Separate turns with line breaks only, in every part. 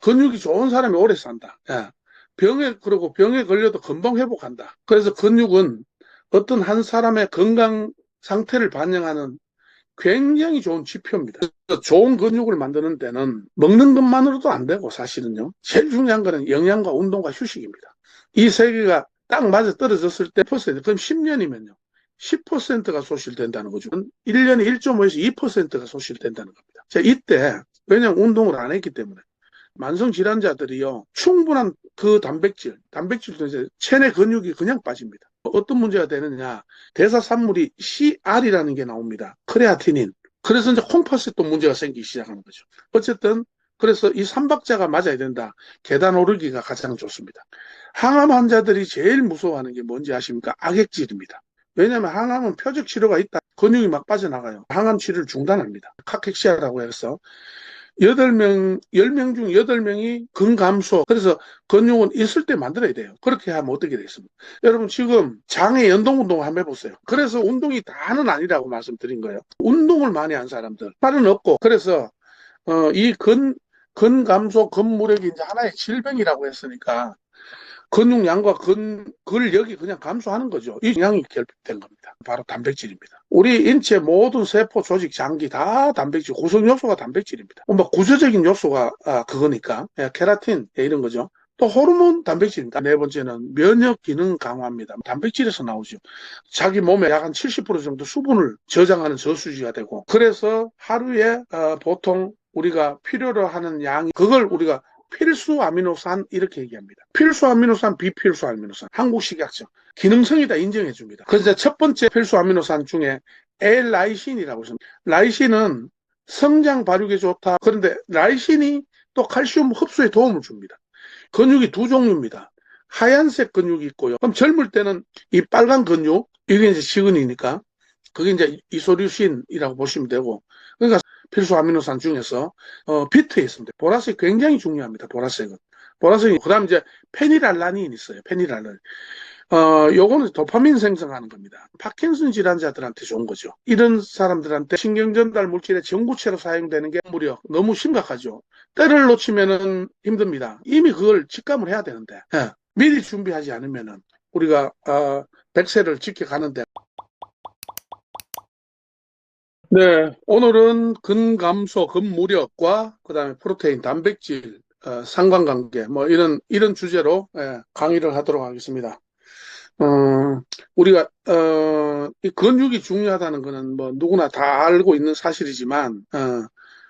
근육이 좋은 사람이 오래 산다. 예. 그리고 병에 걸려도 금방 회복한다. 그래서 근육은 어떤 한 사람의 건강 상태를 반영하는 굉장히 좋은 지표입니다. 그래서 좋은 근육을 만드는 데는 먹는 것만으로도 안 되고 사실은요. 제일 중요한 거는 영양과 운동과 휴식입니다. 이 세 개가 딱 맞아 떨어졌을 때 10%, 그럼 10년이면요. 10%가 소실된다는 거죠. 1년에 1.5에서 2%가 소실된다는 겁니다. 자, 이때 왜냐하면 운동을 안 했기 때문에 만성 질환자들이요. 충분한 그 단백질도 이제 체내 근육이 그냥 빠집니다. 어떤 문제가 되느냐. 대사산물이 CR이라는 게 나옵니다. 크레아티닌. 그래서 이제 콩팥에 또 문제가 생기기 시작하는 거죠. 어쨌든 그래서 이 삼박자가 맞아야 된다. 계단 오르기가 가장 좋습니다. 항암 환자들이 제일 무서워하는 게 뭔지 아십니까? 악액질입니다. 왜냐하면 항암은 표적 치료가 있다. 근육이 막 빠져나가요. 항암 치료를 중단합니다. 카케시아라고 해서 8명, 10명 중 8명이 근감소. 그래서 근육은 있을 때 만들어야 돼요. 그렇게 하면 어떻게 되겠습니까? 여러분, 지금 장애 연동 운동을 한번 해보세요. 그래서 운동이 다는 아니라고 말씀드린 거예요. 운동을 많이 한 사람들, 팔은 없고, 그래서, 이 근감소, 근무력이 이제 하나의 질병이라고 했으니까, 근육량과 근력이 그냥 감소하는 거죠. 이 영양이 결핍된 겁니다. 바로 단백질입니다. 우리 인체 모든 세포, 조직, 장기 다 단백질, 구성 요소가 단백질입니다. 뭐 구조적인 요소가 그거니까 케라틴 이런 거죠. 또 호르몬 단백질입니다. 네 번째는 면역 기능 강화입니다. 단백질에서 나오죠. 자기 몸에 약 한 70% 정도 수분을 저장하는 저수지가 되고 그래서 하루에 보통 우리가 필요로 하는 양이 그걸 우리가 필수 아미노산 이렇게 얘기합니다. 필수 아미노산, 비필수 아미노산. 한국식약죠. 기능성이 다 인정해 줍니다. 그래서 첫 번째 필수 아미노산 중에 L라이신이라고 있습니다. 라이신은 성장 발육에 좋다. 그런데 라이신이 또 칼슘 흡수에 도움을 줍니다. 근육이 두 종류입니다. 하얀색 근육이 있고요. 그럼 젊을 때는 이 빨간 근육, 이게 이제 시근이니까 그게 이제 이소류신이라고 보시면 되고 그러니까 필수 아미노산 중에서 비트에 있습니다. 보라색 굉장히 중요합니다. 보라색은. 보라색이 그다음 이제 페니랄라닌 있어요. 페니랄라닌. 요거는 도파민 생성하는 겁니다. 파킨슨 질환자들한테 좋은 거죠. 이런 사람들한테 신경전달 물질의 전구체로 사용되는 게 무려 너무 심각하죠. 때를 놓치면은 힘듭니다. 이미 그걸 직감을 해야 되는데 미리 준비하지 않으면은 우리가 100세를 지켜가는데 네, 오늘은 근감소, 근무력과 그다음에 프로테인, 단백질, 상관관계 뭐 이런 주제로 강의를 하도록 하겠습니다. 우리가 이 근육이 중요하다는 것은 뭐 누구나 다 알고 있는 사실이지만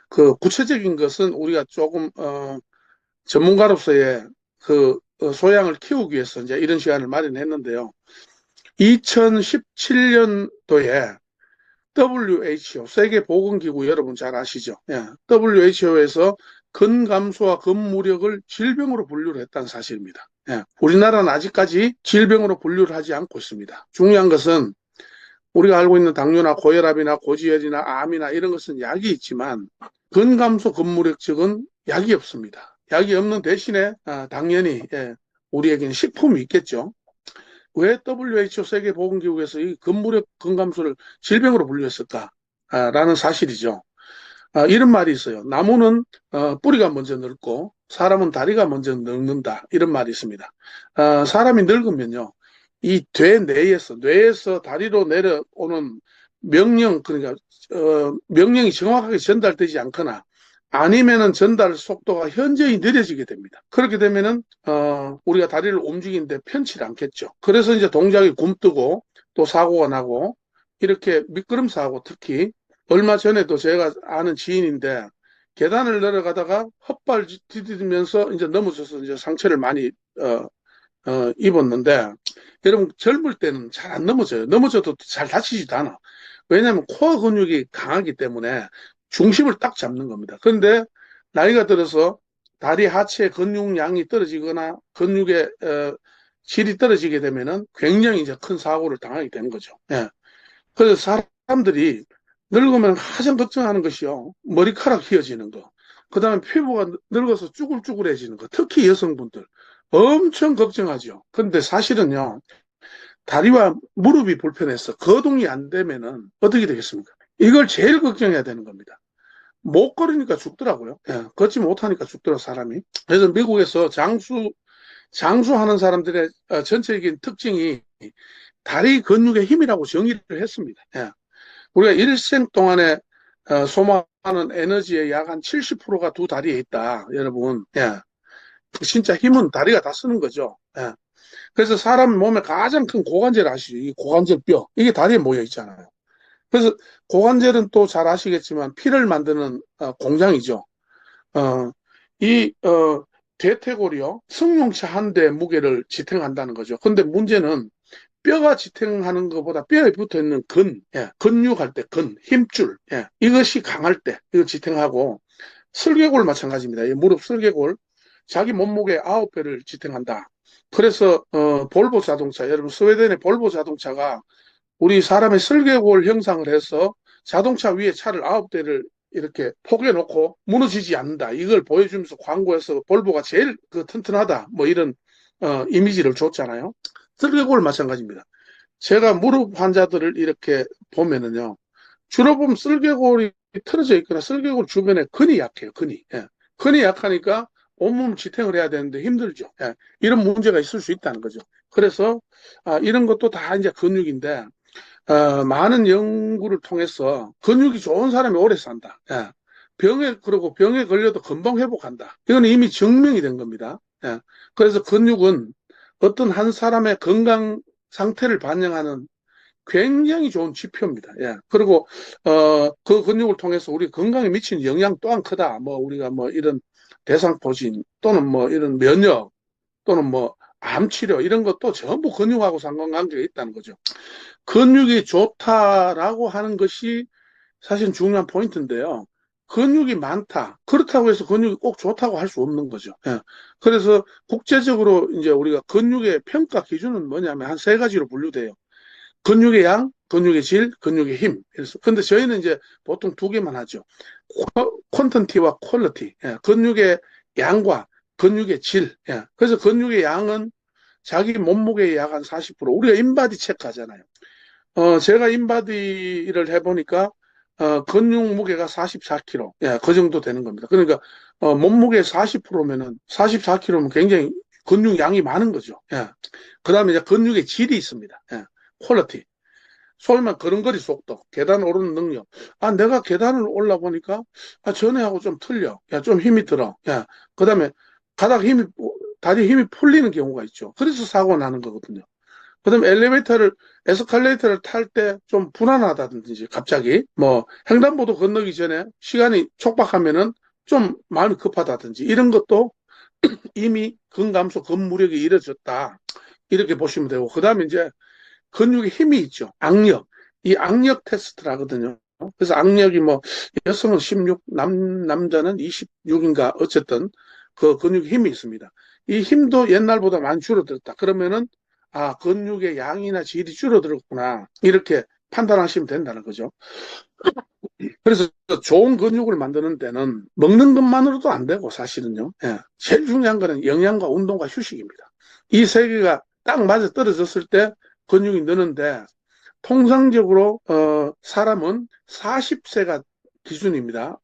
그 구체적인 것은 우리가 조금 전문가로서의 그 소양을 키우기 위해서 이제 이런 시간을 마련했는데요. 2017년도에 WHO, 세계보건기구 여러분 잘 아시죠? 예, WHO에서 근감소와 근무력을 질병으로 분류를 했다는 사실입니다. 예, 우리나라는 아직까지 질병으로 분류를 하지 않고 있습니다. 중요한 것은 우리가 알고 있는 당뇨나 고혈압이나 고지혈이나 암이나 이런 것은 약이 있지만 근감소 근무력 측은 약이 없습니다. 약이 없는 대신에 당연히 우리에게는 식품이 있겠죠. 왜 WHO 세계보건기구에서 이 근무력 근감소를 질병으로 분류했을까? 라는 사실이죠. 이런 말이 있어요. 나무는 뿌리가 먼저 늙고 사람은 다리가 먼저 늙는다. 이런 말이 있습니다. 사람이 늙으면요. 이 뇌에서 다리로 내려오는 명령, 그러니까 명령이 정확하게 전달되지 않거나 아니면은 전달 속도가 현저히 느려지게 됩니다. 그렇게 되면은 우리가 다리를 움직이는데 편치를 않겠죠. 그래서 이제 동작이 굼뜨고 또 사고가 나고 이렇게 미끄럼사고 특히 얼마 전에도 제가 아는 지인인데 계단을 내려가다가 헛발 디디면서 이제 넘어져서 이제 상처를 많이 입었는데 여러분 젊을 때는 잘 안 넘어져요. 넘어져도 잘 다치지도 않아. 왜냐하면 코어 근육이 강하기 때문에 중심을 딱 잡는 겁니다. 그런데 나이가 들어서 다리 하체 근육량이 떨어지거나 근육의 질이 떨어지게 되면은 굉장히 이제 큰 사고를 당하게 되는 거죠. 예. 그래서 사람들이 늙으면 가장 걱정하는 것이요. 머리카락 휘어지는 거. 그 다음에 피부가 늙어서 쭈글쭈글해지는 거. 특히 여성분들. 엄청 걱정하죠. 그런데 사실은요. 다리와 무릎이 불편해서 거동이 안 되면은 어떻게 되겠습니까? 이걸 제일 걱정해야 되는 겁니다. 못 걸으니까 죽더라고요. 예, 걷지 못하니까 죽더라고요, 사람이. 그래서 미국에서 장수하는 사람들의 전체적인 특징이 다리 근육의 힘이라고 정의를 했습니다. 예. 우리가 일생 동안에 소모하는 에너지의 약 한 70%가 두 다리에 있다, 여러분. 예. 진짜 힘은 다리가 다 쓰는 거죠. 예. 그래서 사람 몸에 가장 큰 고관절 아시죠? 이 고관절 뼈. 이게 다리에 모여 있잖아요. 그래서 고관절은 또 잘 아시겠지만 피를 만드는 공장이죠. 어, 이 대퇴골이요. 승용차 한 대 무게를 지탱한다는 거죠. 근데 문제는 뼈가 지탱하는 것보다 뼈에 붙어 있는 예, 근육할 때 힘줄, 예, 이것이 강할 때 이거 지탱하고 슬개골 마찬가지입니다. 이 무릎 슬개골 자기 몸무게 9배를 지탱한다. 그래서 볼보 자동차, 여러분 스웨덴의 볼보 자동차가 우리 사람의 슬개골 형상을 해서 자동차 위에 차를 9대를 이렇게 포개놓고 무너지지 않는다. 이걸 보여주면서 광고에서 볼보가 제일 튼튼하다. 뭐 이런 이미지를 줬잖아요. 슬개골 마찬가지입니다. 제가 무릎 환자들을 이렇게 보면은요. 주로 보면 슬개골이 틀어져 있거나 슬개골 주변에 근이 약해요. 근이. 예. 근이 약하니까 온몸 지탱을 해야 되는데 힘들죠. 예. 이런 문제가 있을 수 있다는 거죠. 그래서 이런 것도 다 이제 근육인데 많은 연구를 통해서 근육이 좋은 사람이 오래 산다. 예. 그리고 병에 걸려도 금방 회복한다. 이건 이미 증명이 된 겁니다. 예. 그래서 근육은 어떤 한 사람의 건강 상태를 반영하는 굉장히 좋은 지표입니다. 예. 그리고, 그 근육을 통해서 우리 건강에 미치는 영향 또한 크다. 뭐, 우리가 뭐 이런 대상포진 또는 뭐 이런 면역 또는 뭐 암치료 이런 것도 전부 근육하고 상관관계가 있다는 거죠. 근육이 좋다라고 하는 것이 사실 중요한 포인트인데요. 근육이 많다. 그렇다고 해서 근육이 꼭 좋다고 할 수 없는 거죠. 예. 그래서 국제적으로 이제 우리가 근육의 평가 기준은 뭐냐면 한 세 가지로 분류돼요. 근육의 양, 근육의 질, 근육의 힘. 그래서 근데 저희는 이제 보통 두 개만 하죠. 퀀턴티와 퀄리티. 예. 근육의 양과 근육의 질. 예. 그래서 근육의 양은 자기 몸무게의 약 한 40%. 우리가 인바디 체크하잖아요. 제가 인바디를 해보니까, 근육 무게가 44kg. 예, 그 정도 되는 겁니다. 그러니까, 몸무게 40%면은, 44kg면 굉장히 근육 양이 많은 거죠. 예. 그 다음에 이제 근육의 질이 있습니다. 예. 퀄리티. 소위 말 걸음걸이 속도, 계단 오르는 능력. 내가 계단을 올라보니까, 전에하고 좀 틀려. 야, 좀 힘이 들어. 야, 그 다음에 다리 힘이 풀리는 경우가 있죠. 그래서 사고가 나는 거거든요. 그다음에 에스컬레이터를 탈 때 좀 불안하다든지 갑자기 뭐 횡단보도 건너기 전에 시간이 촉박하면은 좀 마음이 급하다든지 이런 것도 이미 근감소 근무력이 이루어졌다 이렇게 보시면 되고 그다음에 이제 근육에 힘이 있죠. 악력. 이 악력 테스트를 하거든요. 그래서 악력이 뭐 여성은 16, 남자는 26인가 어쨌든 그 근육에 힘이 있습니다. 이 힘도 옛날보다 많이 줄어들었다. 그러면은 근육의 양이나 질이 줄어들었구나. 이렇게 판단하시면 된다는 거죠. 그래서 좋은 근육을 만드는 데는 먹는 것만으로도 안 되고 사실은요. 예. 제일 중요한 거는 영양과 운동과 휴식입니다. 이 세 개가 딱 맞아 떨어졌을 때 근육이 느는데 통상적으로 사람은 40세가 기준입니다.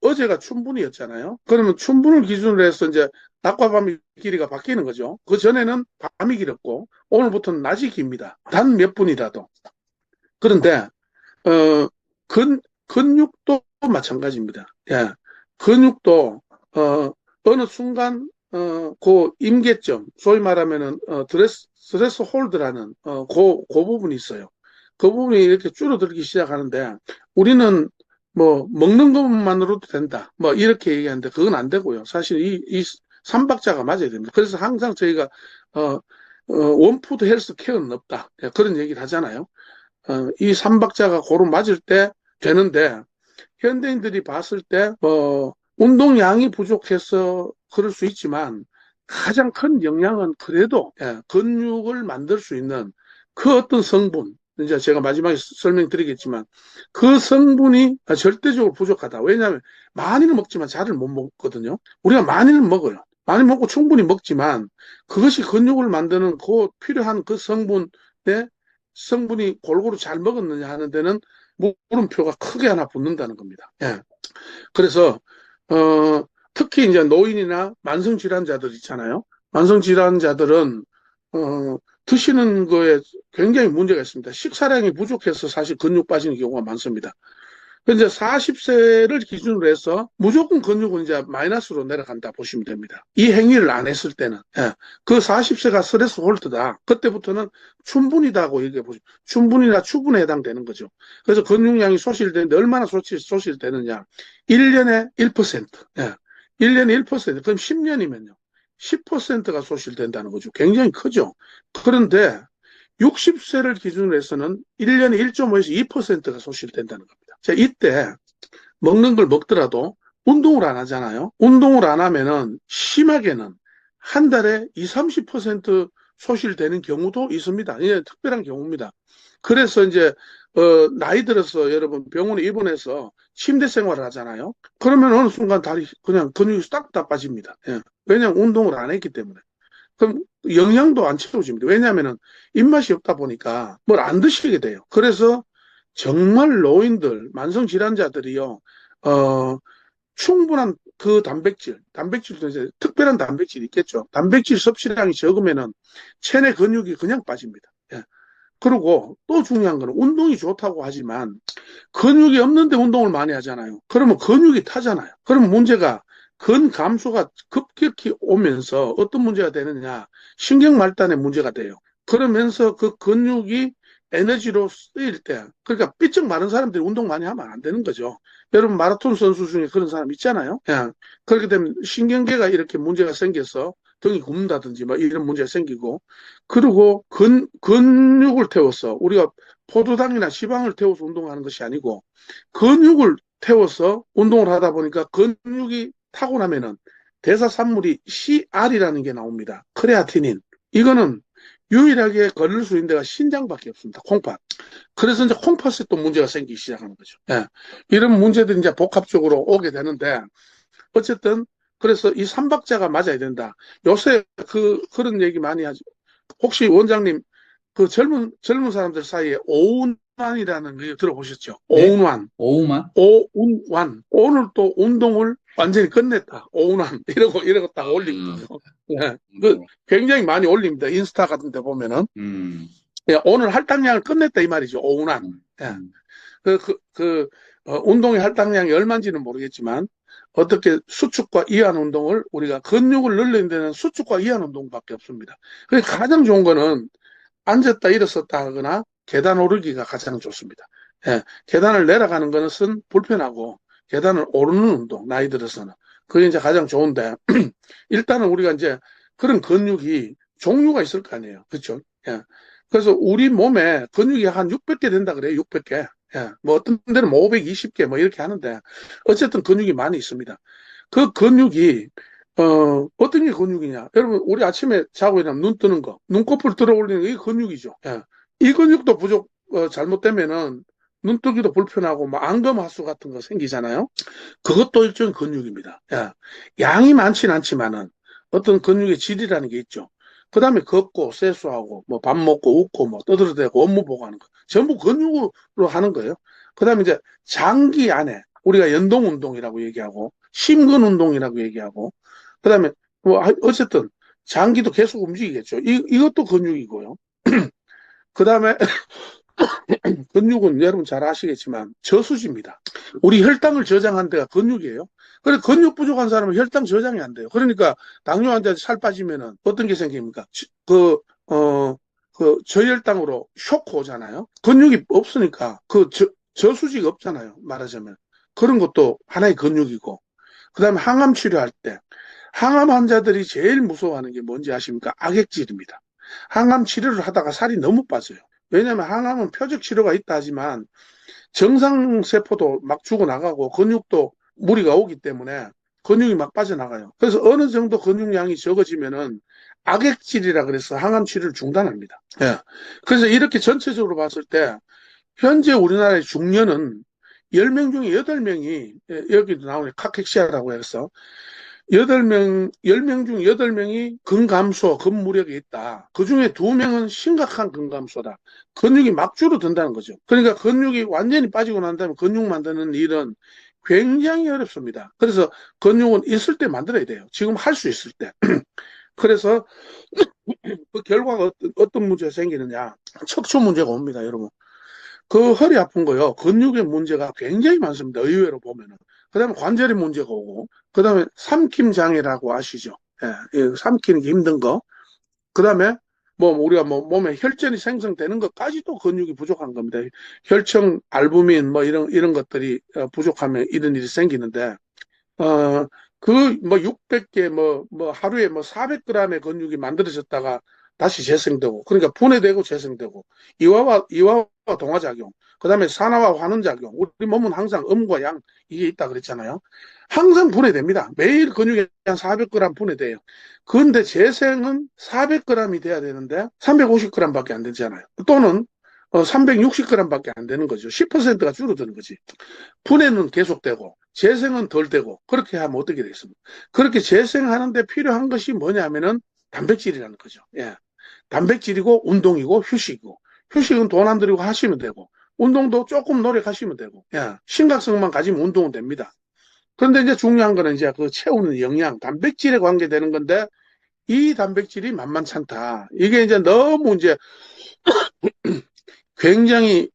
어제가 춘분이었잖아요. 그러면 춘분을 기준으로 해서 이제 낮과 밤의 길이가 바뀌는 거죠. 그 전에는 밤이 길었고 오늘부터는 낮이 깁니다. 단 몇 분이라도. 그런데 어, 근육도 마찬가지입니다. 예. 근육도 어느 순간 그 임계점, 소위 말하면은 스트레스 홀드라는 그 부분이 있어요. 그 부분이 이렇게 줄어들기 시작하는데 우리는 뭐 먹는 것만으로도 된다. 뭐 이렇게 얘기하는데 그건 안 되고요. 사실 이 삼박자가 맞아야 됩니다. 그래서 항상 저희가 원푸드 헬스 케어는 없다. 예, 그런 얘기를 하잖아요. 이 삼박자가 고루 맞을 때 되는데 현대인들이 봤을 때 운동량이 부족해서 그럴 수 있지만 가장 큰 영향은 그래도 근육을 만들 수 있는 그 어떤 성분 이제 제가 마지막에 설명드리겠지만 그 성분이 절대적으로 부족하다. 왜냐하면 많이는 먹지만 잘을 못 먹거든요. 우리가 많이는 먹어요. 많이 먹고 충분히 먹지만 그것이 근육을 만드는 그 필요한 그 성분의 성분이 골고루 잘 먹었느냐 하는 데는 물음표가 크게 하나 붙는다는 겁니다. 예. 그래서 특히 이제 노인이나 만성질환자들 있잖아요. 만성질환자들은 드시는 거에 굉장히 문제가 있습니다. 식사량이 부족해서 사실 근육 빠지는 경우가 많습니다. 이제 40세를 기준으로 해서 무조건 근육은 이제 마이너스로 내려간다 보시면 됩니다. 이 행위를 안 했을 때는. 예. 그 40세가 스트레스 홀트다. 그때부터는 충분이다고 얘기해 보시죠. 충분이나 추분에 해당되는 거죠. 그래서 근육량이 소실되는데 얼마나 소실되느냐. 1년에 1%. 예. 1년에 1%. 그럼 10년이면요. 10%가 소실된다는 거죠. 굉장히 크죠. 그런데 60세를 기준으로 해서는 1년에 1.5에서 2%가 소실된다는 겁니다. 자, 이때 먹는 걸 먹더라도 운동을 안 하잖아요. 운동을 안 하면은 심하게는 한 달에 20, 30% 소실되는 경우도 있습니다. 이게 특별한 경우입니다. 그래서 이제 나이 들어서 여러분 병원에 입원해서 침대 생활을 하잖아요. 그러면 어느 순간 다리 그냥 근육이 싹 다 빠집니다. 예. 왜냐하면 운동을 안 했기 때문에. 그럼 영양도 안 채워집니다. 왜냐하면 입맛이 없다 보니까 뭘 안 드시게 돼요. 그래서 정말 노인들, 만성질환자들이요, 충분한 그 단백질도 이제 특별한 단백질이 있겠죠. 단백질 섭취량이 적으면은 체내 근육이 그냥 빠집니다. 예. 그리고 또 중요한 거는 운동이 좋다고 하지만 근육이 없는데 운동을 많이 하잖아요. 그러면 근육이 타잖아요. 그럼 문제가 근 감소가 급격히 오면서 어떤 문제가 되느냐. 신경말단에 문제가 돼요. 그러면서 그 근육이 에너지로 쓰일 때, 그러니까 삐쩍 마른 사람들이 운동 많이 하면 안 되는 거죠. 여러분 마라톤 선수 중에 그런 사람 있잖아요. 예. 그렇게 되면 신경계가 이렇게 문제가 생겨서 등이 굽는다든지 뭐 이런 문제가 생기고, 그리고 근육을 태워서 우리가 포도당이나 지방을 태워서 운동하는 것이 아니고 근육을 태워서 운동을 하다 보니까 근육이 타고 나면은 대사산물이 CR이라는 게 나옵니다. 크레아티닌. 이거는 유일하게 걸릴 수 있는 데가 신장밖에 없습니다. 콩팥. 그래서 이제 콩팥에 또 문제가 생기기 시작하는 거죠. 예. 이런 문제들이 이제 복합적으로 오게 되는데, 어쨌든, 그래서 이 삼박자가 맞아야 된다. 요새 그런 얘기 많이 하죠. 혹시 원장님, 그 젊은 사람들 사이에 오운완이라는 거 들어보셨죠?
네?
오운완.
오후만?
오운완. 오늘 또 운동을 완전히 끝냈다. 오운완. 이러고 딱 올리거든요. 예. 그
뭐,
굉장히 많이 올립니다. 인스타 같은 데 보면은.
음,
예, 오늘 할당량을 끝냈다 이 말이죠. 오운완.
음,
예.
음,
운동의 할당량이 얼마인지는 모르겠지만 어떻게 수축과 이완 운동을 우리가 근육을 늘리는 데는 수축과 이완 운동밖에 없습니다. 그래서 가장 좋은 거는 앉았다 일어섰다 하거나 계단 오르기가 가장 좋습니다. 예, 계단을 내려가는 것은 불편하고 계단을 오르는 운동, 나이 들어서는. 그게 이제 가장 좋은데, 일단은 우리가 이제 그런 근육이 종류가 있을 거 아니에요. 그렇죠? 예. 그래서 우리 몸에 근육이 한 600개 된다 그래요. 600개. 예. 뭐 어떤 데는 뭐 520개 뭐 이렇게 하는데, 어쨌든 근육이 많이 있습니다. 그 근육이 어떤 게 근육이냐? 여러분, 우리 아침에 자고 일어나면 눈 뜨는 거, 눈꺼풀 들어 올리는 게 근육이죠. 예. 이 근육도 잘못되면은 눈뜨기도 불편하고, 뭐, 안검하수 같은 거 생기잖아요. 그것도 일종의 근육입니다. 예. 양이 많진 않지만은 어떤 근육의 질이라는 게 있죠. 그 다음에 걷고, 세수하고, 뭐, 밥 먹고, 웃고, 뭐, 떠들어대고, 업무 보고 하는 거. 전부 근육으로 하는 거예요. 그 다음에 이제 장기 안에 우리가 연동운동이라고 얘기하고, 심근운동이라고 얘기하고, 그 다음에, 뭐, 어쨌든, 장기도 계속 움직이겠죠. 이것도 근육이고요. 그 다음에, 근육은 여러분 잘 아시겠지만, 저수지입니다. 우리 혈당을 저장한 데가 근육이에요. 그래, 근육 부족한 사람은 혈당 저장이 안 돼요. 그러니까, 당뇨 환자들 살 빠지면은 어떤 게 생깁니까? 저혈당으로 쇼크 오잖아요. 근육이 없으니까, 저수지가 없잖아요. 말하자면. 그런 것도 하나의 근육이고, 그 다음에 항암 치료할 때, 항암 환자들이 제일 무서워하는 게 뭔지 아십니까? 악액질입니다. 항암 치료를 하다가 살이 너무 빠져요. 왜냐하면 항암은 표적 치료가 있다 하지만 정상세포도 막 죽어나가고 근육도 무리가 오기 때문에 근육이 막 빠져나가요. 그래서 어느 정도 근육량이 적어지면은 악액질이라 그래서 항암 치료를 중단합니다. 예. 그래서 이렇게 전체적으로 봤을 때 현재 우리나라의 중년은 10명 중에 8명이 여기도 나오네 카케시아라고 해서 8명, 10명 중 8명이 근감소, 근무력이 있다. 그 중에 2명은 심각한 근감소다. 근육이 막 줄어든다는 거죠. 그러니까 근육이 완전히 빠지고 난 다음에 근육 만드는 일은 굉장히 어렵습니다. 그래서 근육은 있을 때 만들어야 돼요. 지금 할 수 있을 때. 그래서 그 결과가 어떤 문제가 생기느냐. 척추 문제가 옵니다, 여러분. 그 허리 아픈 거요. 근육의 문제가 굉장히 많습니다. 의외로 보면은. 그 다음에 관절의 문제가 오고, 그 다음에 삼킴 장애라고 아시죠? 예, 삼키는 게 힘든 거. 그 다음에 뭐 우리가 뭐 몸에 혈전이 생성되는 것까지도 근육이 부족한 겁니다. 혈청, 알부민 뭐 이런 것들이 부족하면 이런 일이 생기는데, 어, 뭐 600개 뭐 하루에 뭐 400g의 근육이 만들어졌다가 다시 재생되고, 그러니까 분해되고 재생되고, 이와와 동화작용, 그 다음에 산화와 환원작용, 우리 몸은 항상 음과 양, 이게 있다 그랬잖아요. 항상 분해됩니다. 매일 근육이 한 400g 분해돼요. 그런데 재생은 400g이 돼야 되는데 350g 밖에 안 되잖아요. 또는 360g 밖에 안 되는 거죠. 10%가 줄어드는 거지. 분해는 계속되고 재생은 덜 되고 그렇게 하면 어떻게 되겠습니까? 그렇게 재생하는데 필요한 것이 뭐냐면은 단백질이라는 거죠. 예. 단백질이고 운동이고 휴식이고 휴식은 돈 안 들이고 하시면 되고 운동도 조금 노력하시면 되고 예. 심각성만 가지면 운동은 됩니다. 그런데 이제 중요한 거는 이제 그 채우는 영양, 단백질에 관계되는 건데 이 단백질이 만만찮다. 이게 이제 너무 이제 굉장히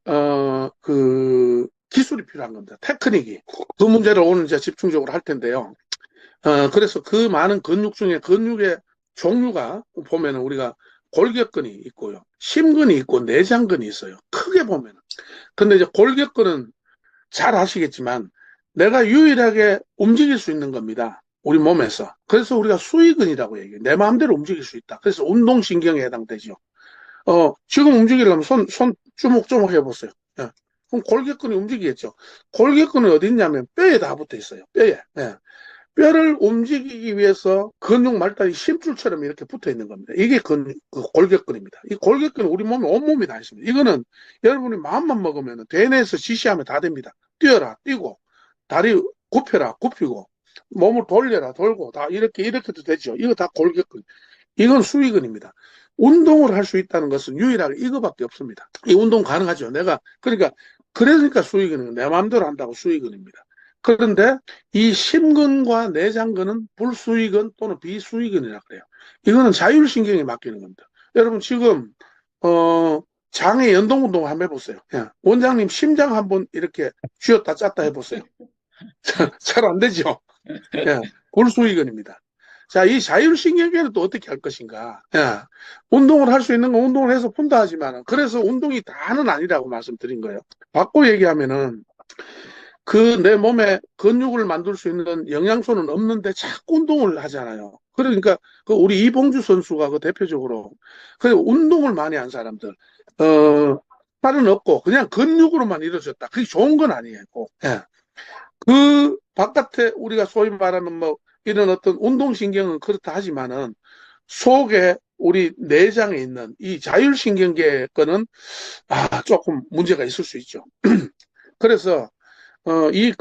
그 기술이 필요한 겁니다. 테크닉이. 그 문제를 오늘 이제 집중적으로 할 텐데요. 그래서 그 많은 근육 중에 근육의 종류가 보면은 우리가 골격근이 있고요. 심근이 있고 내장근이 있어요. 크게 보면은. 근데 이제 골격근은 잘 아시겠지만 내가 유일하게 움직일 수 있는 겁니다. 우리 몸에서. 그래서 우리가 수의근이라고 얘기해요. 내 마음대로 움직일 수 있다. 그래서 운동신경에 해당되죠. 지금 움직이려면 손 주먹주먹 해보세요. 예. 그럼 골격근이 움직이겠죠. 골격근이 어디 있냐면 뼈에 다 붙어 있어요. 뼈에. 예. 뼈를 움직이기 위해서 근육 말단이 심줄처럼 이렇게 붙어 있는 겁니다. 이게 그 골격근입니다. 이 골격근은 우리 몸에 온몸이 다 있습니다. 이거는 여러분이 마음만 먹으면 대뇌에서 지시하면 다 됩니다. 뛰어라, 뛰고, 다리 굽혀라, 굽히고, 몸을 돌려라, 돌고, 다 이렇게도 되죠. 이거 다 골격근. 이건 수위근입니다. 운동을 할 수 있다는 것은 유일하게 이거밖에 없습니다. 이 운동 가능하죠. 그러니까 수위근은 내 마음대로 한다고 수위근입니다. 그런데 이 심근과 내장근은 불수위근 또는 비수위근이라 그래요. 이거는 자율신경에 맡기는 겁니다. 여러분 지금 장애 연동 운동 한번 해보세요. 예. 원장님 심장 한번 이렇게 쥐었다 짰다 해보세요. 잘 안 되죠. 예. 불수위근입니다. 자, 이 자율신경계는 또 어떻게 할 것인가? 예. 운동을 할 수 있는 건 운동을 해서 푼다 하지만, 그래서 운동이 다는 아니라고 말씀드린 거예요. 바꿔 얘기하면은, 그 내 몸에 근육을 만들 수 있는 영양소는 없는데 자꾸 운동을 하잖아요. 그러니까 그 우리 이봉주 선수가 그 대표적으로 그 운동을 많이 한 사람들 살은 없고 그냥 근육으로만 이루어졌다. 그게 좋은 건 아니에요. 예. 그 바깥에 우리가 소위 말하는 뭐 이런 어떤 운동신경은 그렇다 하지만은 속에 우리 내장에 있는 이 자율신경계 거는 조금 문제가 있을 수 있죠. 그래서 이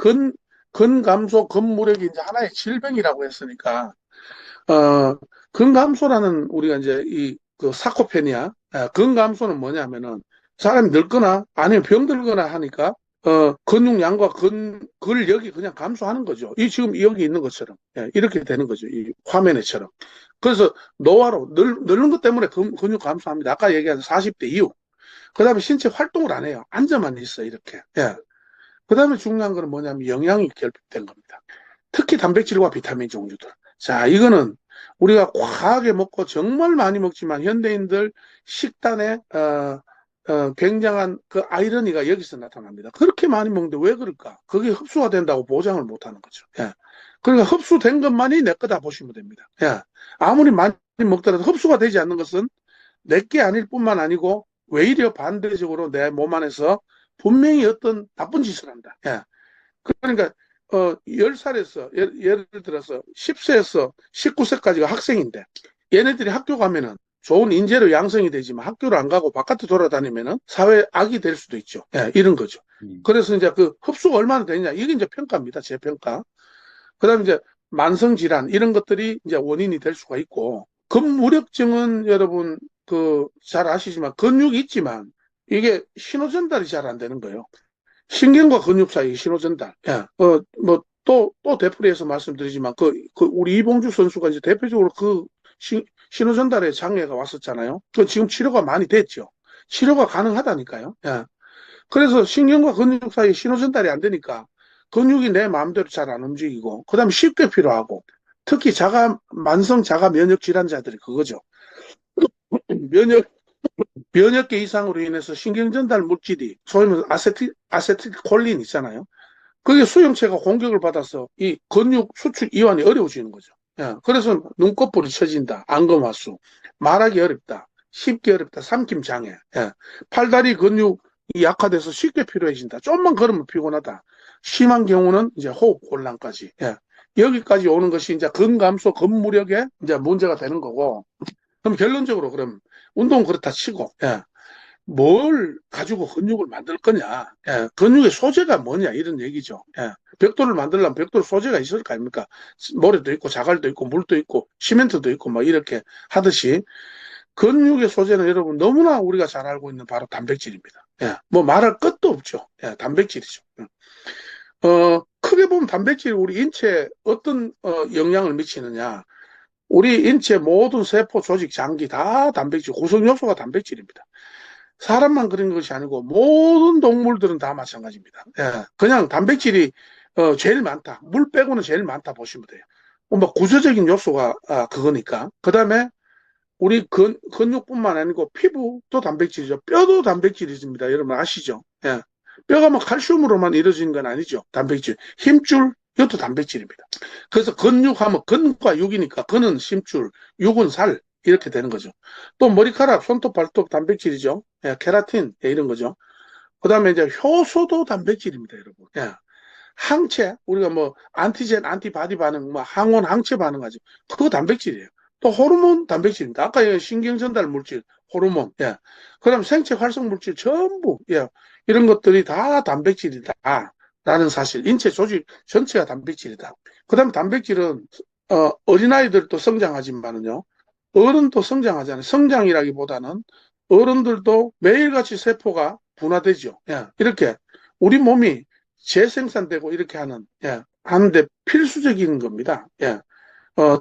근감소, 근무력이 이제 하나의 질병이라고 했으니까, 근감소라는 우리가 이제 그 사코페니아, 근감소는 뭐냐면은 사람이 늙거나 아니면 병들거나 하니까, 근육량과 근력이 그냥 감소하는 거죠. 이 지금 여기 있는 것처럼. 예, 이렇게 되는 거죠. 이 화면에처럼. 그래서 노화로, 늙는 것 때문에 근육 감소합니다. 아까 얘기한 40대 이후. 그 다음에 신체 활동을 안 해요. 앉아만 있어, 이렇게. 예. 그 다음에 중요한 거는 뭐냐면 영양이 결핍된 겁니다. 특히 단백질과 비타민 종류들. 자, 이거는 우리가 과하게 먹고 정말 많이 먹지만 현대인들 식단에 굉장한 그 아이러니가 여기서 나타납니다. 그렇게 많이 먹는데 왜 그럴까? 그게 흡수가 된다고 보장을 못 하는 거죠. 예. 그러니까 흡수된 것만이 내 거다 보시면 됩니다. 예. 아무리 많이 먹더라도 흡수가 되지 않는 것은 내 게 아닐 뿐만 아니고 외려 반대적으로 내 몸 안에서 분명히 어떤 나쁜 짓을 한다. 예. 그러니까 10살에서 예를 들어서 10세에서 19세까지가 학생인데 얘네들이 학교 가면은 좋은 인재로 양성이 되지만 학교를 안 가고 바깥에 돌아다니면은 사회 악이 될 수도 있죠. 예, 이런 거죠. 그래서 이제 그 흡수가 얼마나 되느냐 이게 이제 평가입니다. 제 평가. 그다음에 이제 만성질환, 이런 것들이 이제 원인이 될 수가 있고, 근무력증은 여러분, 잘 아시지만, 근육이 있지만, 이게 신호전달이 잘 안 되는 거예요. 신경과 근육 사이 신호전달. 예, 또 되풀이해서 말씀드리지만, 우리 이봉주 선수가 이제 대표적으로 신호전달에 장애가 왔었잖아요. 지금 치료가 많이 됐죠. 치료가 가능하다니까요. 예. 그래서 신경과 근육 사이 신호전달이 안 되니까 근육이 내 마음대로 잘 안 움직이고, 그 다음에 쉽게 피로하고, 특히 만성 자가 면역 질환자들이 그거죠. 면역, 면역계 이상으로 인해서 신경전달 물질이, 소위 말해서 아세틸콜린 있잖아요. 그게 수용체가 공격을 받아서 이 근육 수축 이완이 어려워지는 거죠. 예, 그래서 눈꺼풀이 처진다, 안검하수, 말하기 어렵다, 씹기 어렵다, 삼킴 장애, 예, 팔다리 근육이 약화돼서 쉽게 피로해진다, 좀만 걸으면 피곤하다, 심한 경우는 이제 호흡 곤란까지, 예, 여기까지 오는 것이 이제 근감소, 근무력에 이제 문제가 되는 거고, 그럼 결론적으로 그럼 운동은 그렇다 치고, 예, 뭘 가지고 근육을 만들 거냐? 예, 근육의 소재가 뭐냐? 이런 얘기죠. 예, 벽돌을 만들려면 벽돌 소재가 있을 거 아닙니까? 모래도 있고, 자갈도 있고, 물도 있고, 시멘트도 있고, 뭐 이렇게 하듯이 근육의 소재는 여러분 너무나 우리가 잘 알고 있는 바로 단백질입니다. 예, 뭐 말할 것도 없죠. 예, 단백질이죠. 크게 보면 단백질이 우리 인체에 어떤 영향을 미치느냐? 우리 인체 모든 세포, 조직, 장기 다 단백질, 구성 요소가 단백질입니다. 사람만 그런 것이 아니고 모든 동물들은 다 마찬가지입니다. 예, 그냥 단백질이 제일 많다. 물 빼고는 제일 많다 보시면 돼요. 뭐 구조적인 요소가 그거니까. 그 다음에 우리 근육뿐만 아니고 피부도 단백질이죠. 뼈도 단백질이 있습니다. 여러분 아시죠? 예. 뼈가 뭐 칼슘으로만 이루어진 건 아니죠. 단백질. 힘줄, 이것도 단백질입니다. 그래서 근육하면 근과 육이니까 근은 힘줄, 육은 살, 이렇게 되는 거죠. 또 머리카락, 손톱, 발톱 단백질이죠. 예, 케라틴, 예, 이런 거죠. 그 다음에 이제 효소도 단백질입니다, 여러분. 예. 항체, 우리가 뭐 안티젠, 안티바디 반응, 뭐 항원, 항체 반응하죠. 그거 단백질이에요. 또 호르몬 단백질입니다. 아까 신경전달 물질, 호르몬, 예. 그다음 생체 활성 물질 전부, 예. 이런 것들이 다 단백질이다. 라는 사실. 인체 조직 전체가 단백질이다. 그다음 단백질은 어린아이들도 성장하지만은요. 어른도 성장하잖아요. 성장이라기보다는 어른들도 매일같이 세포가 분화되죠. 예. 이렇게 우리 몸이 재생산되고 이렇게 하는데 필수적인 겁니다. 예.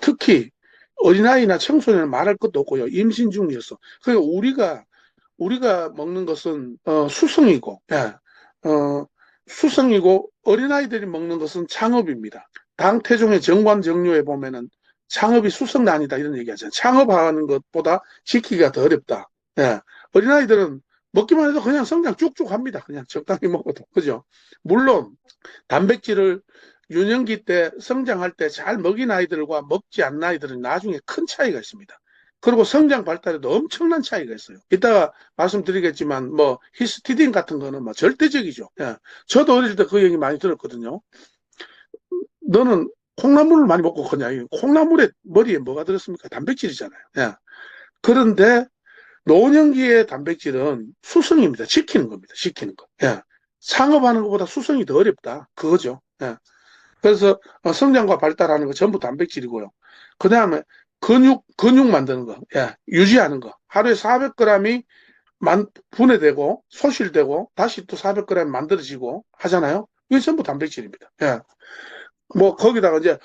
특히 어린아이나 청소년은 말할 것도 없고요. 임신 중이어서. 그러니까 우리가 먹는 것은, 수성이고, 예. 수성이고, 어린아이들이 먹는 것은 창업입니다. 당태종의 정관정료에 보면은 창업이 수성난이다 이런 얘기 하잖아요. 창업하는 것보다 지키기가 더 어렵다. 예. 어린아이들은 먹기만 해도 그냥 성장 쭉쭉 합니다. 그냥 적당히 먹어도. 그죠? 물론, 단백질을 유년기 때 성장할 때 잘 먹인 아이들과 먹지 않는 아이들은 나중에 큰 차이가 있습니다. 그리고 성장 발달에도 엄청난 차이가 있어요. 이따가 말씀드리겠지만 뭐 히스티딘 같은 거는 뭐 절대적이죠. 예. 저도 어릴 때 그 얘기 많이 들었거든요. 너는 콩나물을 많이 먹고 그냐? 콩나물에 머리에 뭐가 들었습니까? 단백질이잖아요. 예. 그런데 노년기의 단백질은 수성입니다. 지키는 겁니다. 지키는 거. 예. 상업하는 것보다 수성이 더 어렵다. 그거죠. 예. 그래서 성장과 발달하는 거 전부 단백질이고요. 그 다음에 근육 만드는 거, 예, 유지하는 거. 하루에 400g이 분해되고, 소실되고, 다시 또 400g 만들어지고 하잖아요. 이게 전부 단백질입니다. 예. 뭐, 거기다가 이제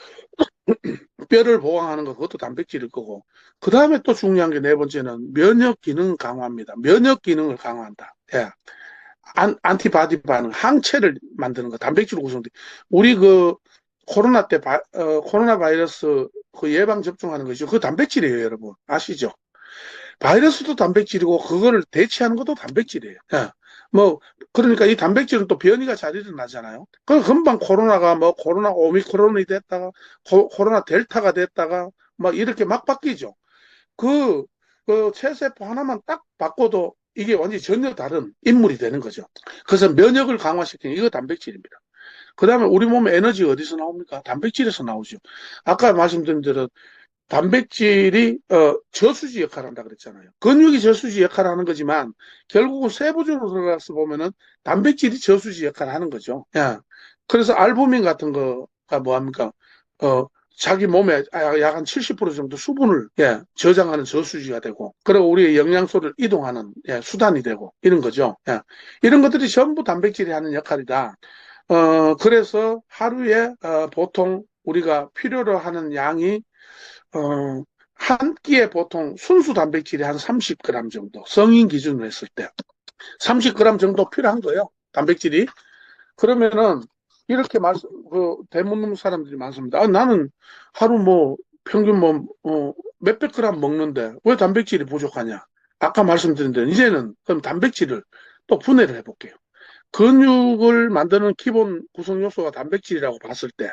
뼈를 보강하는 거, 그것도 단백질일 거고. 그 다음에 또 중요한 게 네 번째는 면역 기능 강화입니다. 면역 기능을 강화한다. 예. 안티바디 반응, 항체를 만드는 거, 단백질 구성돼. 우리 코로나 때, 코로나 바이러스 예방 접종하는 거죠. 그 단백질이에요, 여러분. 아시죠? 바이러스도 단백질이고, 그거를 대체하는 것도 단백질이에요. 예. 뭐, 그러니까 이 단백질은 또 변이가 잘 일어나잖아요. 그 금방 코로나가 뭐, 코로나 오미크론이 됐다가, 코로나 델타가 됐다가, 막 이렇게 막 바뀌죠. 그, 그 체세포 하나만 딱 바꿔도 이게 완전히 전혀 다른 인물이 되는 거죠. 그래서 면역을 강화시키는 이거 단백질입니다. 그 다음에 우리 몸에 에너지 어디서 나옵니까? 단백질에서 나오죠. 아까 말씀드린 대로 단백질이 저수지 역할을 한다 그랬잖아요. 근육이 저수지 역할을 하는 거지만 결국은 세부적으로 들어가서 보면은 단백질이 저수지 역할을 하는 거죠. 예. 그래서 알부민 같은 거가 뭐합니까? 자기 몸에 약 한 70% 정도 수분을 저장하는 저수지가 되고, 그리고 우리의 영양소를 이동하는 수단이 되고 이런 거죠. 이런 것들이 전부 단백질이 하는 역할이다. 그래서 하루에 보통 우리가 필요로 하는 양이 한 끼에 보통 순수 단백질이 한 30g 정도, 성인 기준으로 했을 때 30g 정도 필요한 거예요. 단백질이. 그러면은 이렇게 대묻는 사람들이 많습니다. 나는 하루 평균 몇백 그램 먹는데 왜 단백질이 부족하냐? 아까 말씀드린 대로 이제는 그럼 단백질을 또 분해를 해볼게요. 근육을 만드는 기본 구성 요소가 단백질이라고 봤을 때,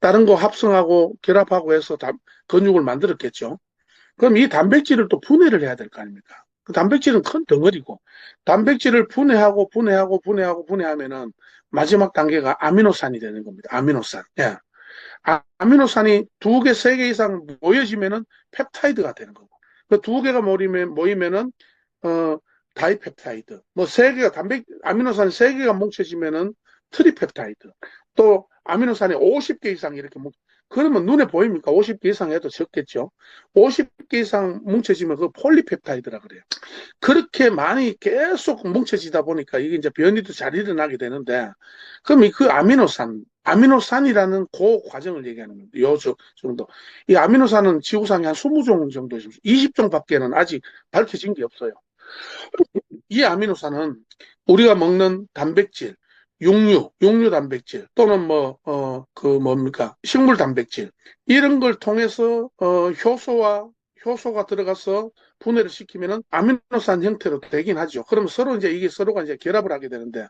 다른 거 합성하고 결합하고 해서 근육을 만들었겠죠. 그럼 이 단백질을 또 분해를 해야 될 거 아닙니까? 그 단백질은 큰 덩어리고, 단백질을 분해하면은 마지막 단계가 아미노산이 되는 겁니다. 아미노산. 아미노산이 두 개, 세 개 이상 모여지면은 펩타이드가 되는 거고, 그 두 개가 모이면은, 다이펩타이드. 세 개가 아미노산 세 개가 뭉쳐지면은 트리펩타이드. 또 아미노산이 50개 이상 이렇게 그러면 눈에 보입니까? 50개 이상 해도 적겠죠. 50개 이상 뭉쳐지면 그 폴리펩타이드라 그래요. 그렇게 많이 계속 뭉쳐지다 보니까 이게 이제 변이도 잘 일어나게 되는데, 그럼 그 아미노산이라는 그 과정을 얘기하는 겁니다. 요 정도. 이 아미노산은 지구상에 한 20종 정도 있습니다. 20종밖에는 아직 밝혀진 게 없어요. 이 아미노산은 우리가 먹는 단백질, 육류 단백질, 또는 식물 단백질, 이런 걸 통해서, 효소가 들어가서 분해를 시키면은 아미노산 형태로 되긴 하죠. 그럼 서로가 이제 결합을 하게 되는데,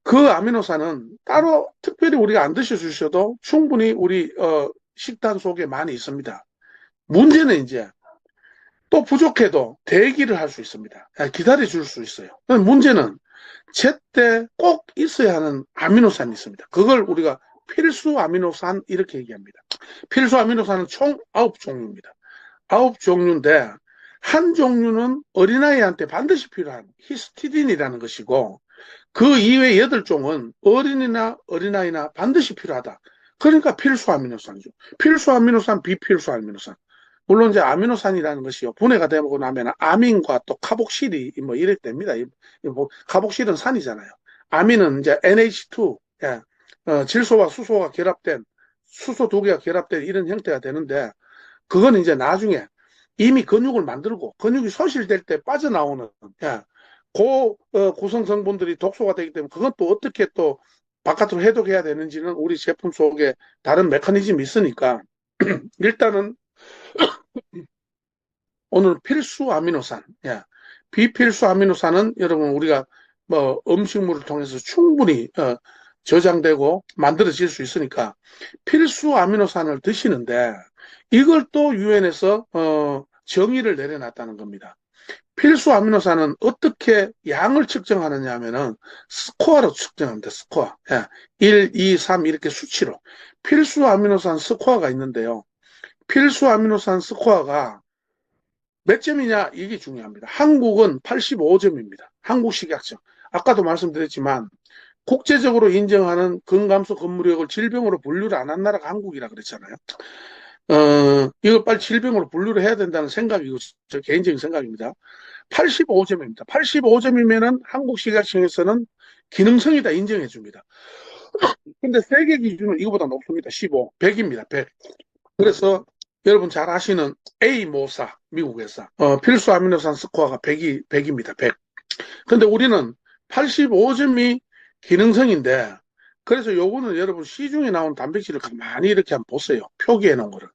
그 아미노산은 따로 특별히 우리가 안 드셔주셔도 충분히 우리, 식단 속에 많이 있습니다. 문제는 이제 또 부족해도 대기를 할 수 있습니다. 기다려 줄 수 있어요. 문제는 제때 꼭 있어야 하는 아미노산이 있습니다. 그걸 우리가 필수 아미노산 이렇게 얘기합니다. 필수 아미노산은 총 9종류입니다. 9종류인데 한 종류는 어린아이한테 반드시 필요한 히스티딘이라는 것이고, 그 이외 8종은 어린아이나 반드시 필요하다. 그러니까 필수 아미노산이죠. 필수 아미노산, 비필수 아미노산. 물론 이제 아미노산이라는 것이요, 분해가 되고 나면 아민과 또 카복실이 이렇게 됩니다. 카복실은 산이잖아요. 아민은 이제 NH2, 질소와 수소가 결합된, 수소 두 개가 결합된 이런 형태가 되는데, 그건 이제 나중에 이미 근육을 만들고 근육이 소실될 때 빠져나오는, 구성 성분들이 독소가 되기 때문에 그건 또 어떻게 또 바깥으로 해독해야 되는지는 우리 제품 속에 다른 메커니즘이 있으니까 일단은 오늘 필수 아미노산, 비필수 아미노산은 여러분 우리가 음식물을 통해서 충분히 저장되고 만들어질 수 있으니까 필수 아미노산을 드시는데, 이걸 또 유엔에서 정의를 내려놨다는 겁니다. 필수 아미노산은 어떻게 양을 측정하느냐 하면은 스코어로 측정합니다. 스코어. 1, 2, 3 이렇게 수치로. 필수 아미노산 스코어가 있는데요. 필수 아미노산 스코어가 몇 점이냐 이게 중요합니다. 한국은 85점입니다. 한국식약청. 아까도 말씀드렸지만 국제적으로 인정하는 근감소 근무력을 질병으로 분류를 안 한 나라가 한국이라 그랬잖아요. 이거 빨리 질병으로 분류를 해야 된다는 생각이고, 저 개인적인 생각입니다. 85점입니다. 85점이면은 한국식약청에서는 기능성이다 인정해 줍니다. 근데 세계 기준은 이거보다 높습니다. 15, 100입니다. 100. 그래서 여러분 잘 아시는 A모사, 미국 회사. 필수 아미노산 스코어가 100입니다. 100. 근데 우리는 85점이 기능성인데, 그래서 요거는 여러분 시중에 나온 단백질을 가만히 이렇게 한번 보세요. 표기해 놓은 거를.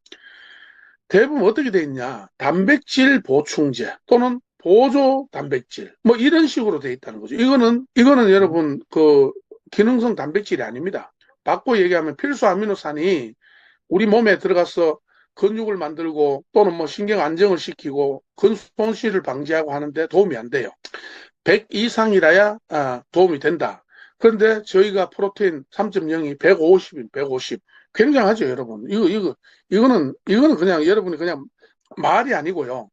대부분 어떻게 돼 있냐? 단백질 보충제 또는 보조 단백질. 이런 식으로 돼 있다는 거죠. 이거는 여러분 기능성 단백질이 아닙니다. 바꿔 얘기하면 필수 아미노산이 우리 몸에 들어가서 근육을 만들고 또는 신경 안정을 시키고 근육 손실을 방지하고 하는데 도움이 안 돼요. 100 이상이라야 도움이 된다. 그런데 저희가 프로테인 3.0이 150인 150. 굉장하죠, 여러분. 이거는 그냥 여러분이 그냥 말이 아니고요.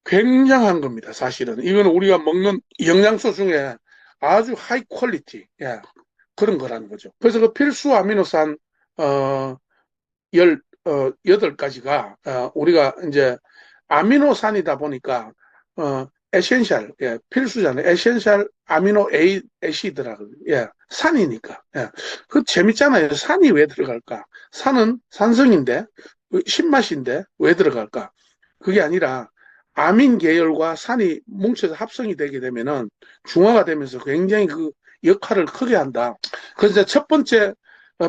굉장한 겁니다, 사실은. 이거는 우리가 먹는 영양소 중에 아주 하이 퀄리티, 그런 거라는 거죠. 그래서 그 필수 아미노산, 8가지가, 우리가 이제 아미노산이다 보니까, 에센셜, 예, 필수잖아요. 에센셜 아미노 애시드라고, 예, 산이니까. 예. 그 재밌잖아요. 산이 왜 들어갈까? 산은 산성인데, 신맛인데, 왜 들어갈까? 그게 아니라, 아민 계열과 산이 뭉쳐서 합성이 되게 되면은 중화가 되면서 굉장히 그 역할을 크게 한다. 그래서 첫 번째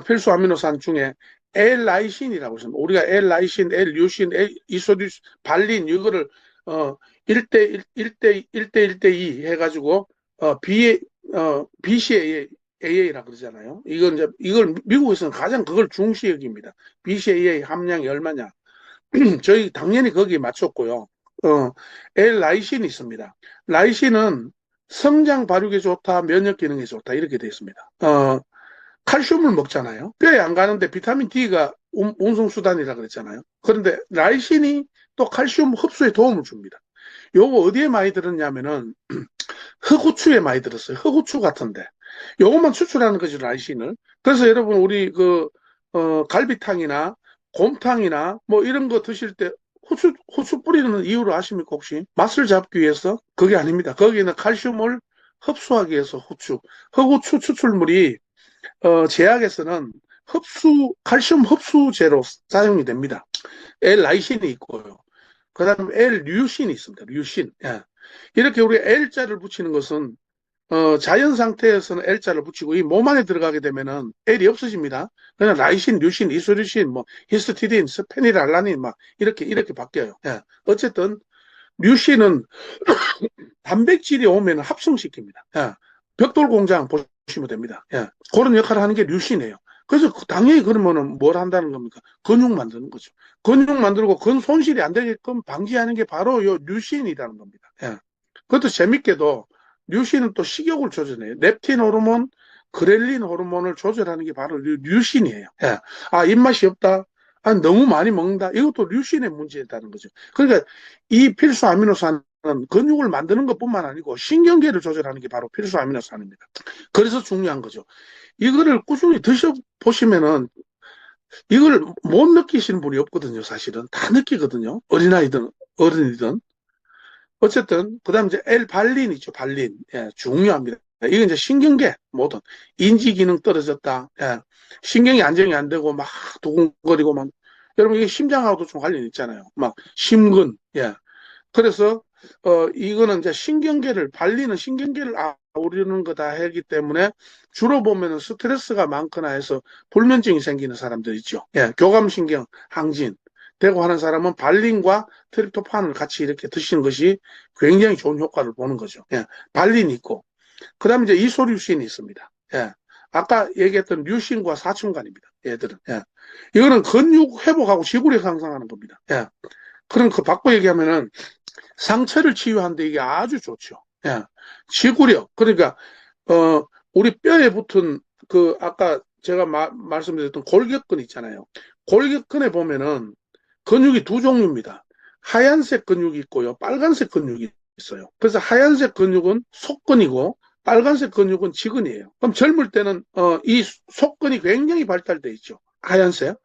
필수 아미노산 중에 L-라이신이라고 있습니다. 우리가 L-라이신, L-류신, 이소듐, 발린 이거를 어 1대 1대 1대 1대 2 해가지고 BCAA라고 그러잖아요. 이걸 미국에서는 가장 그걸 중시 여깁니다. BCAA 함량이 얼마냐? 저희 당연히 거기에 맞췄고요. 어, L-라이신이 있습니다. 라이신은 성장 발육에 좋다, 면역 기능에 좋다 이렇게 되어 있습니다. 칼슘을 먹잖아요. 뼈에 안 가는데 비타민 D가 운송수단이라 그랬잖아요. 그런데 라이신이 또 칼슘 흡수에 도움을 줍니다. 요거 어디에 많이 들었냐면은 흑후추에 많이 들었어요. 흑후추 같은데. 요것만 추출하는 거죠, 라이신을. 그래서 여러분, 우리 갈비탕이나 곰탕이나 뭐 이런 거 드실 때 후추 뿌리는 이유를 아십니까, 혹시? 맛을 잡기 위해서? 그게 아닙니다. 거기는 칼슘을 흡수하기 위해서 흑후추 추출물이 제약에서는 칼슘 흡수제로 사용이 됩니다. L-라이신이 있고요. 그 다음에 L-류신이 있습니다. 류신. 예. 이렇게 우리 L자를 붙이는 것은 자연 상태에서는 L자를 붙이고 이 몸 안에 들어가게 되면은 L이 없어집니다. 그냥 라이신, 류신, 이소듐신, 뭐 히스티딘, 스페니랄라닌 막 이렇게 바뀌어요. 예. 어쨌든 류신은 단백질이 오면 합성시킵니다. 예. 벽돌 공장 보시면 됩니다. 예. 그런 역할을 하는 게 류신이에요. 그래서 당연히 그러면은 뭘 한다는 겁니까? 근육 만드는 거죠. 근육 만들고 근 손실이 안 되게끔 방지하는 게 바로 요 류신이라는 겁니다. 예. 그것도 재밌게도 류신은 또 식욕을 조절해요. 렙틴 호르몬, 그렐린 호르몬을 조절하는 게 바로 류신이에요. 예. 아, 입맛이 없다. 아, 너무 많이 먹는다. 이것도 류신의 문제다는 거죠. 그러니까 이 필수 아미노산은 근육을 만드는 것뿐만 아니고 신경계를 조절하는 게 바로 필수 아미노산입니다. 그래서 중요한 거죠. 이거를 꾸준히 드셔보시면은 이걸 못 느끼시는 분이 없거든요, 사실은. 다 느끼거든요. 어린아이든 어른이든. 어쨌든, 그 다음 이제 L발린 있죠, 발린. 예, 중요합니다. 이건 이제 신경계, 모든. 인지 기능 떨어졌다. 예, 신경이 안정이 안 되고 막 두근거리고 막. 여러분, 이게 심장하고도 좀 관련이 있잖아요. 막 심근. 예. 그래서, 이거는 이제 발리는 신경계를 아우르는 거다 하기 때문에 주로 보면은 스트레스가 많거나 해서 불면증이 생기는 사람들 있죠. 예, 교감신경 항진. 되고 하는 사람은 발린과 트립토판을 같이 이렇게 드시는 것이 굉장히 좋은 효과를 보는 거죠. 예, 발린이 있고. 그 다음에 이제 이소듐신이 있습니다. 예, 아까 얘기했던 류신과 사춘간입니다. 얘들은. 예, 이거는 근육 회복하고 지구력 향상하는 겁니다. 예, 그럼 그 바꿔 얘기하면은 상처를 치유하는데 이게 아주 좋죠. 예, 지구력. 그러니까, 우리 뼈에 붙은 아까 제가 말씀드렸던 골격근 있잖아요. 골격근에 보면은 근육이 두 종류입니다. 하얀색 근육이 있고요. 빨간색 근육이 있어요. 그래서 하얀색 근육은 속근이고 빨간색 근육은 지근이에요. 그럼 젊을 때는 이 속근이 굉장히 발달돼 있죠. 하얀색.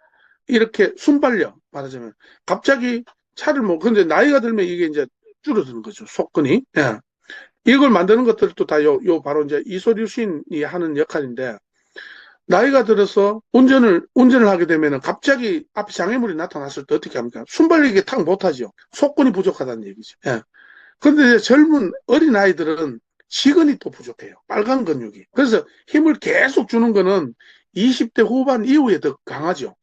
이렇게 순발력 말하자면 갑자기 근데 나이가 들면 이게 이제 줄어드는 거죠. 속근이. 예. 이걸 만드는 것들도 다 바로 이제 이소듐신이 하는 역할인데 나이가 들어서 운전을 하게 되면 갑자기 앞에 장애물이 나타났을 때 어떻게 합니까? 순발력이 탁 못하죠. 속근이 부족하다는 얘기죠. 예. 근데 젊은 어린 아이들은 지근이 또 부족해요. 빨간 근육이. 그래서 힘을 계속 주는 거는 20대 후반 이후에 더 강하죠.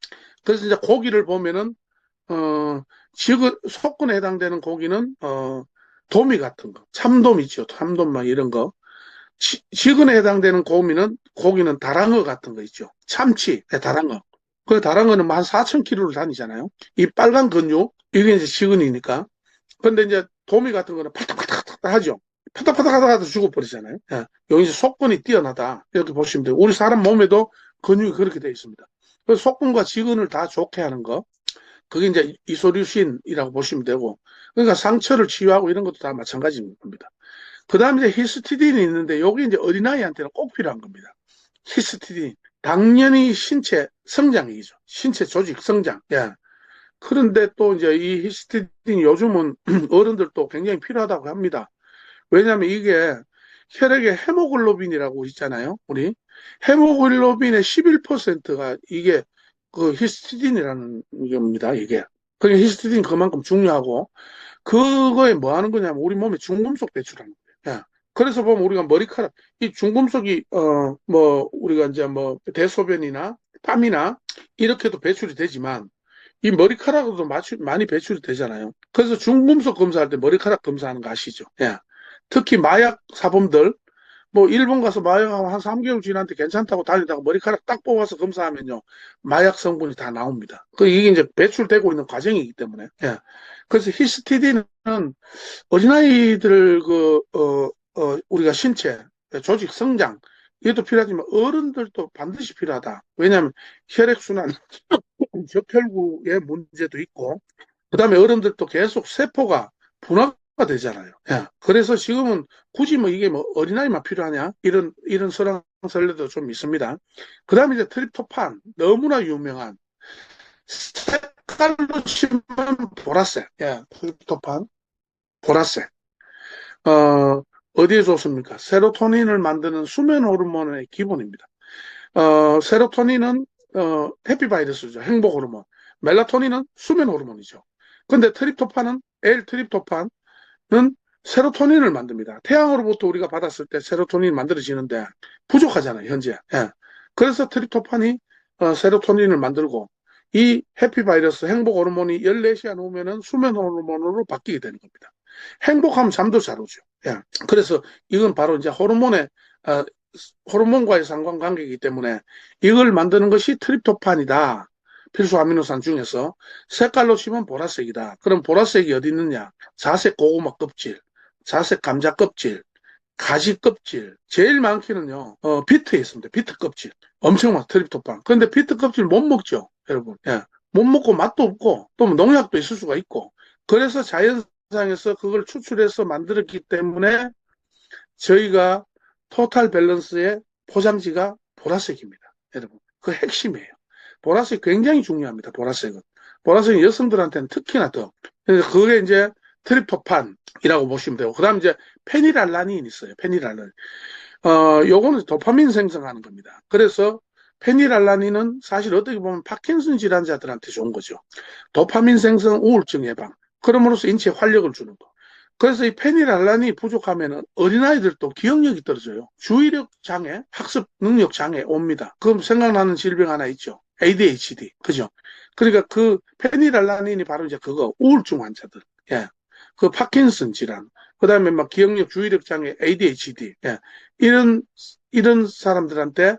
그래서 이제 고기를 보면은, 속근에 해당되는 고기는, 도미 같은 거. 참돔 있죠. 참돔 막 이런 거. 지근에 해당되는 고기는 다랑어 같은 거 있죠. 참치, 네, 다랑어. 그 다랑어는 한 4,000km를 다니잖아요. 이 빨간 근육, 이게 이제 지근이니까. 근데 이제 도미 같은 거는 팔딱팔딱 하죠. 파닥파닥 하다가 죽어버리잖아요. 예. 여기 이제 속근이 뛰어나다. 이렇게 보시면 돼요. 우리 사람 몸에도 근육이 그렇게 되어 있습니다. 그래서 속근과 지근을 다 좋게 하는 거. 그게 이제 이소듐신이라고 보시면 되고. 그러니까 상처를 치유하고 이런 것도 다 마찬가지입니다. 그 다음에 이제 히스티딘이 있는데, 여기 이제 어린아이한테는 꼭 필요한 겁니다. 히스티딘. 당연히 신체 성장이죠. 신체 조직 성장. 예. 그런데 또 이제 이 히스티딘이 요즘은 어른들도 굉장히 필요하다고 합니다. 왜냐하면 이게 혈액의 헤모글로빈이라고 있잖아요. 우리 헤모글로빈의 11%가 이게 그 히스티딘이라는 겁니다. 이게. 그러니까 히스티딘 그만큼 중요하고 그거에 뭐 하는 거냐면 우리 몸에 중금속 배출하는 거예요. 예. 그래서 보면 우리가 머리카락 이 중금속이 뭐 우리가 이제 뭐 대소변이나 땀이나 이렇게도 배출이 되지만 이 머리카락으로도 많이 배출이 되잖아요. 그래서 중금속 검사할 때 머리카락 검사하는 거 아시죠? 예. 특히 마약 사범들 뭐 일본 가서 마약하고 한 3개월 지났는데 괜찮다고 다니다가 머리카락 딱 뽑아서 검사하면요 마약 성분이 다 나옵니다. 그 이게 이제 배출되고 있는 과정이기 때문에 예. 그래서 히스티딘은 어린아이들 우리가 신체 조직 성장 이것도 필요하지만 어른들도 반드시 필요하다. 왜냐하면 혈액순환 적혈구의 문제도 있고 그다음에 어른들도 계속 세포가 분화가 되잖아요. 예. 그래서 지금은 굳이 뭐 이게 뭐 어린아이만 필요하냐? 이런 설왕설래도 좀 있습니다. 그다음에 이제 트립토판 너무나 유명한 색깔로 치면 보라색. 예. 트립토판 보라색. 어, 어디에 좋습니까? 세로토닌을 만드는 수면 호르몬의 기본입니다. 세로토닌은 해피바이러스죠. 행복 호르몬. 멜라토닌은 수면 호르몬이죠. 근데 트립토판은 L-트립토판은 세로토닌을 만듭니다. 태양으로부터 우리가 받았을 때 세로토닌이 만들어지는데 부족하잖아요, 현재. 예. 그래서 트립토판이 세로토닌을 만들고 이 해피바이러스 행복 호르몬이 14시간 후면은 수면 호르몬으로 바뀌게 되는 겁니다. 행복하면 잠도 잘 오죠. 예. 그래서 이건 바로 이제 어, 호르몬과의 상관관계이기 때문에 이걸 만드는 것이 트립토판이다. 필수 아미노산 중에서 색깔로 치면 보라색이다. 그럼 보라색이 어디 있느냐? 자색 고구마 껍질, 자색 감자 껍질, 가지 껍질. 제일 많기는요, 비트에 있습니다. 비트 껍질. 엄청 많 트립토판. 그런데 비트 껍질 못 먹죠, 여러분. 예. 못 먹고 맛도 없고, 또뭐 농약도 있을 수가 있고. 그래서 자연상에서 그걸 추출해서 만들었기 때문에 저희가 토탈 밸런스의 포장지가 보라색입니다. 여러분. 그 핵심이에요. 보라색 굉장히 중요합니다. 보라색은. 보라색은 여성들한테는 특히나 더. 그래서 그게 이제 트립토판이라고 보시면 되고, 그 다음 이제 페니랄라닌 있어요. 페니랄라닌. 요거는 도파민 생성하는 겁니다. 그래서 페니랄라닌은 사실 어떻게 보면 파킨슨 질환자들한테 좋은 거죠. 도파민 생성 우울증 예방. 그럼으로써 인체에 활력을 주는 거. 그래서 이 페니랄란이 부족하면 어린아이들도 기억력이 떨어져요. 주의력 장애, 학습 능력 장애 옵니다. 그럼 생각나는 질병 하나 있죠. ADHD. 그죠? 그러니까 그 페니랄라닌이 바로 이제 그거, 우울증 환자들. 예. 그 파킨슨 질환. 그 다음에 막 기억력, 주의력 장애, ADHD. 예. 이런 사람들한테,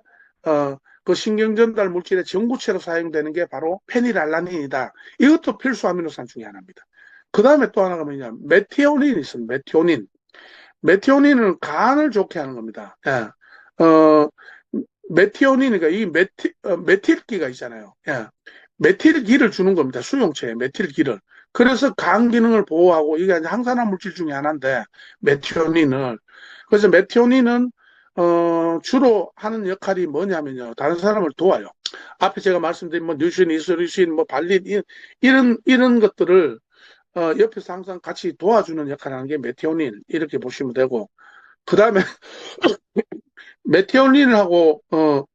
그 신경전달 물질의 전구체로 사용되는 게 바로 페니랄라닌이다. 이것도 필수 아미노산 중에 하나입니다. 그 다음에 또 하나가 뭐냐, 메티오닌이 있습니다. 메티오닌. 메티오닌은 간을 좋게 하는 겁니다. 예. 메티오닌이니까 이 메틸기가 있잖아요. 예. 메틸기를 주는 겁니다. 수용체에 메틸기를. 그래서 간 기능을 보호하고 이게 항산화 물질 중에 하나인데 메티오닌을. 그래서 메티오닌은 주로 하는 역할이 뭐냐면요. 다른 사람을 도와요. 앞에 제가 말씀드린 뭐 뉴신, 이소리신, 뭐 발린 이런 것들을 옆에서 항상 같이 도와주는 역할을 하는 게 메티오닌 이렇게 보시면 되고 그 다음에 메티오닌하고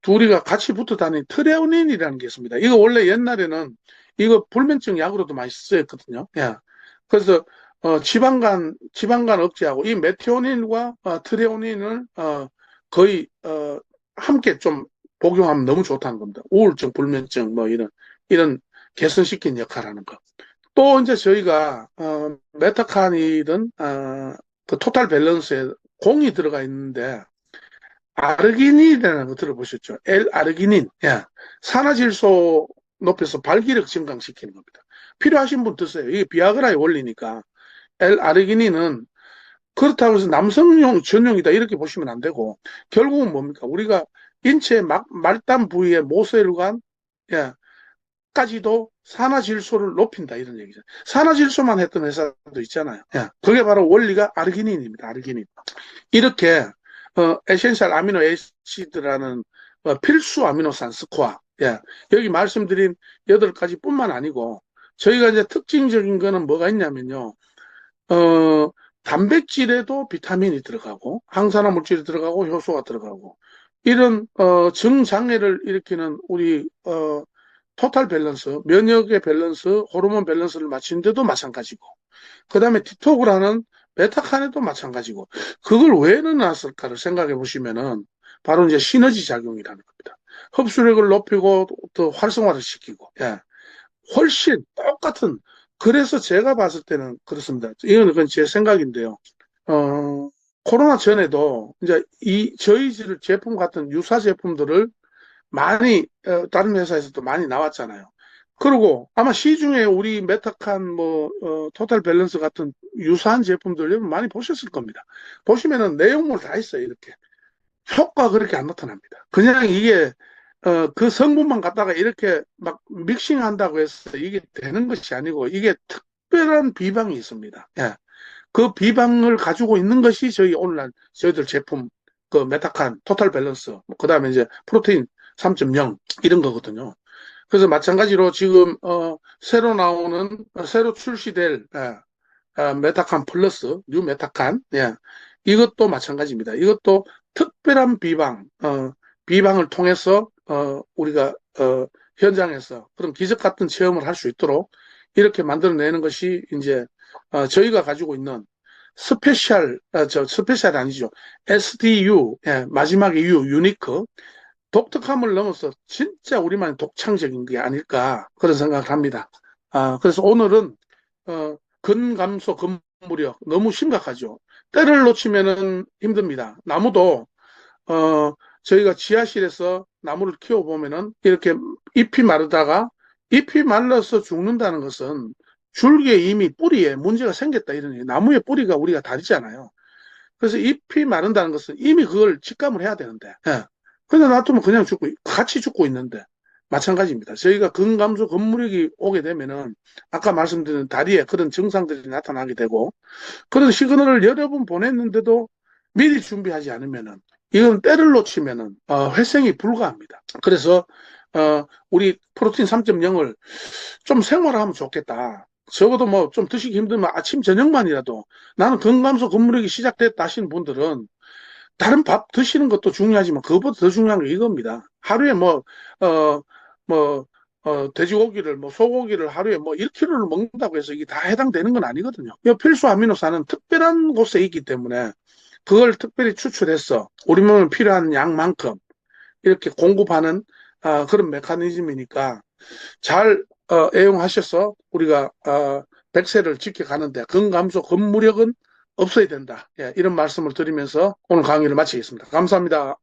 둘이가 같이 붙어 다니는 트레오닌이라는 게 있습니다. 이거 원래 옛날에는 이거 불면증 약으로도 많이 쓰였거든요. 예. 그래서 지방간 억제하고 이 메티오닌과 트레오닌을 거의 함께 좀 복용하면 너무 좋다는 겁니다. 우울증, 불면증 뭐 이런 개선시킨 역할을 하는 거. 또 이제 저희가 메타칸이든 그 토탈 밸런스에 공이 들어가 있는데 아르기닌이라는 거 들어보셨죠? L-아르기닌. 예. 산화질소 높여서 발기력 증강시키는 겁니다. 필요하신 분 드세요. 이게 비아그라의 원리니까. L-아르기닌은 그렇다고 해서 남성용 전용이다 이렇게 보시면 안 되고 결국은 뭡니까? 우리가 인체 말단 부위의 모세혈관 예, 까지도 산화질소를 높인다 이런 얘기죠. 산화질소만 했던 회사도 있잖아요. 예, 그게 바로 원리가 아르기닌입니다. 아르기닌. 이렇게 에센셜 아미노 애시드라는 필수 아미노산 스코어. 예. 여기 말씀드린 8가지뿐만 아니고 저희가 이제 특징적인 거는 뭐가 있냐면요. 어, 단백질에도 비타민이 들어가고 항산화 물질이 들어가고 효소가 들어가고 이런 정장애를 일으키는 우리 토탈 밸런스, 면역의 밸런스, 호르몬 밸런스를 맞추는데도 마찬가지고 그 다음에 디톡을 하는 메타칸에도 마찬가지고 그걸 왜 넣어놨을까를 생각해 보시면은 바로 이제 시너지 작용이라는 겁니다. 흡수력을 높이고 또 활성화를 시키고 예. 훨씬 똑같은 그래서 제가 봤을 때는 그렇습니다. 이건 그건 제 생각인데요. 어, 코로나 전에도 이제 저희 제품 같은 유사 제품들을 많이 다른 회사에서도 많이 나왔잖아요. 그리고 아마 시중에 우리 메타칸 토탈 밸런스 같은 유사한 제품들 여러분 많이 보셨을 겁니다. 보시면은 내용물 다 있어요. 이렇게 효과 그렇게 안 나타납니다. 그냥 이게 그 성분만 갖다가 이렇게 막 믹싱한다고 해서 이게 되는 것이 아니고 이게 특별한 비방이 있습니다. 예. 그 비방을 가지고 있는 것이 오늘날 저희들 제품 그 메타칸 토탈 밸런스 그다음에 이제 프로테인 3.0 이런 거거든요. 그래서 마찬가지로 지금 새로 출시될 메타칸 플러스 뉴 메타칸 예. 이것도 마찬가지입니다. 이것도 특별한 비방을 통해서 우리가 현장에서 그런 기적 같은 체험을 할 수 있도록 이렇게 만들어내는 것이 이제 저희가 가지고 있는 스페셜 아니죠. SDU, 예, 마지막에 유니크, 독특함을 넘어서 진짜 우리만의 독창적인 게 아닐까 그런 생각을 합니다. 그래서 오늘은 근감소 근무력 너무 심각하죠. 때를 놓치면은 힘듭니다. 나무도 어, 저희가 지하실에서 나무를 키워보면은 이렇게 잎이 마르다가 잎이 말라서 죽는다는 것은 줄기에 이미 뿌리에 문제가 생겼다 이런 얘기. 나무의 뿌리가 우리가 다르잖아요. 그래서 잎이 마른다는 것은 이미 그걸 직감을 해야 되는데, 예. 근데 놔두면 그냥 같이 죽고 있는데, 마찬가지입니다. 저희가 근감소 근무력이 오게 되면은, 아까 말씀드린 다리에 그런 증상들이 나타나게 되고, 그런 시그널을 여러 번 보냈는데도 미리 준비하지 않으면은, 이건 때를 놓치면은, 회생이 불가합니다. 그래서, 우리 프로틴 3.0을 좀 생활하면 좋겠다. 적어도 뭐 좀 드시기 힘들면 아침, 저녁만이라도 나는 건강소 근무력이 시작됐다 하시는 분들은 다른 밥 드시는 것도 중요하지만 그것보다 더 중요한 게 이겁니다. 하루에 어, 뭐, 돼지고기를, 소고기를 하루에 1kg를 먹는다고 해서 이게 다 해당되는 건 아니거든요. 이 필수 아미노산은 특별한 곳에 있기 때문에 그걸 특별히 추출해서 우리 몸에 필요한 양만큼 이렇게 공급하는 그런 메커니즘이니까 잘 애용하셔서 우리가 100세를 지켜가는데 근감소 근무력은 없어야 된다. 예, 이런 말씀을 드리면서 오늘 강의를 마치겠습니다. 감사합니다.